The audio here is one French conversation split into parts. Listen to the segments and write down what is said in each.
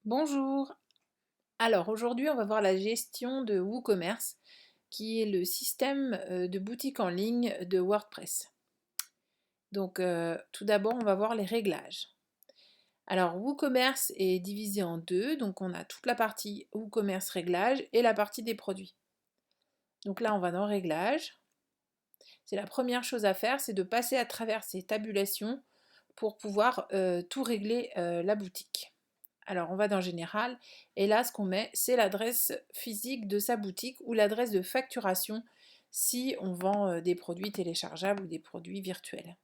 Bonjour. Alors aujourd'hui, on va voir la gestion de WooCommerce, qui est le système de boutique en ligne de WordPress. Donc tout d'abord, on va voir les réglages. Alors WooCommerce est divisé en deux, donc on a toute la partie WooCommerce réglages et la partie des produits. Donc là, on va dans réglages. C'est la première chose à faire, c'est de passer à travers ces tabulations pour pouvoir tout régler la boutique. Alors on va dans Général et là ce qu'on met c'est l'adresse physique de sa boutique ou l'adresse de facturation si on vend des produits téléchargeables ou des produits virtuels.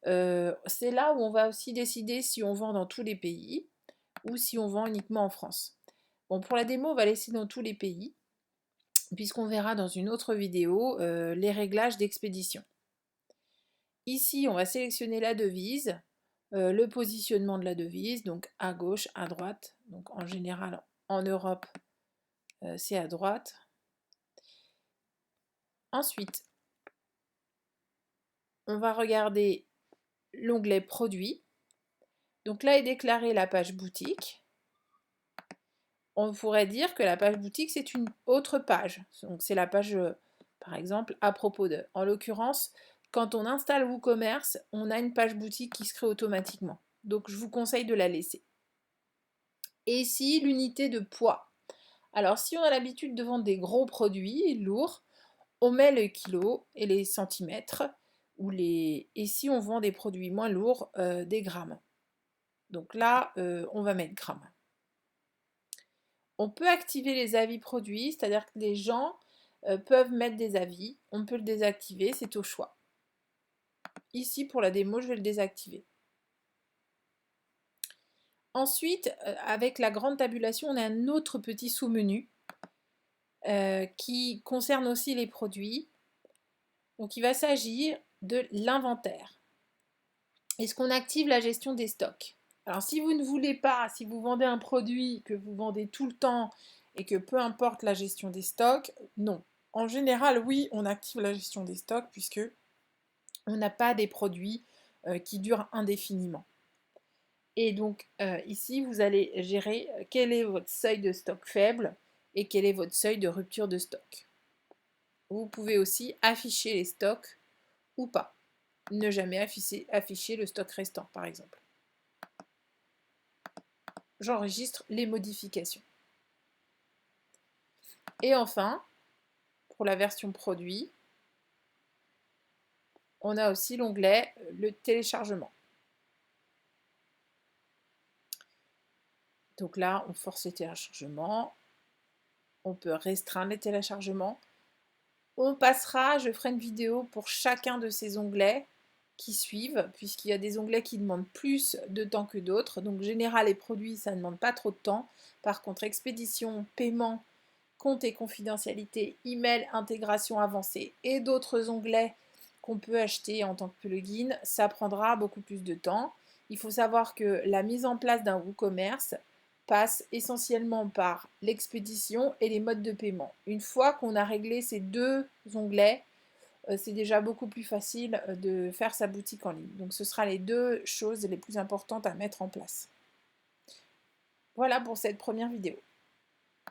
C'est là où on va aussi décider si on vend dans tous les pays ou si on vend uniquement en France. Bon, pour la démo on va laisser dans tous les pays puisqu'on verra dans une autre vidéo les réglages d'expédition. Ici on va sélectionner la devise, le positionnement de la devise, donc à gauche, à droite, donc en général en Europe c'est à droite. Ensuite, on va regarder l'onglet produits. Donc là est déclarée la page boutique. On pourrait dire que la page boutique c'est une autre page. Donc c'est la page par exemple à propos de. En l'occurrence, quand on installe WooCommerce, on a une page boutique qui se crée automatiquement. Donc je vous conseille de la laisser. Et ici l'unité de poids. Alors si on a l'habitude de vendre des gros produits lourds, on met le kilo et les centimètres, et si on vend des produits moins lourds, des grammes. Donc là, on va mettre grammes. On peut activer les avis produits, c'est-à-dire que les gens peuvent mettre des avis. On peut le désactiver, c'est au choix. Ici, pour la démo, je vais le désactiver. Ensuite, avec la grande tabulation, on a un autre petit sous-menu qui concerne aussi les produits. Donc il va s'agir de l'inventaire. Est-ce qu'on active la gestion des stocks? Alors si vous ne voulez pas, si vous vendez un produit que vous vendez tout le temps et que peu importe la gestion des stocks, non. En général, oui, on active la gestion des stocks puisque on n'a pas des produits qui durent indéfiniment. Et donc ici, vous allez gérer quel est votre seuil de stock faible et quel est votre seuil de rupture de stock. Vous pouvez aussi afficher les stocks ou pas. Ne jamais afficher le stock restant, par exemple. J'enregistre les modifications. Et enfin, pour la version produit, on a aussi l'onglet le téléchargement. Donc là, on force les téléchargements. On peut restreindre les téléchargements. On passera, je ferai une vidéo pour chacun de ces onglets qui suivent, puisqu'il y a des onglets qui demandent plus de temps que d'autres. Donc général et produits, ça ne demande pas trop de temps. Par contre, expédition, paiement, compte et confidentialité, email, intégration avancée et d'autres onglets qu'on peut acheter en tant que plugin, ça prendra beaucoup plus de temps. Il faut savoir que la mise en place d'un WooCommerce passe essentiellement par l'expédition et les modes de paiement. Une fois qu'on a réglé ces deux onglets, c'est déjà beaucoup plus facile de faire sa boutique en ligne. Donc ce sera les deux choses les plus importantes à mettre en place. Voilà pour cette première vidéo.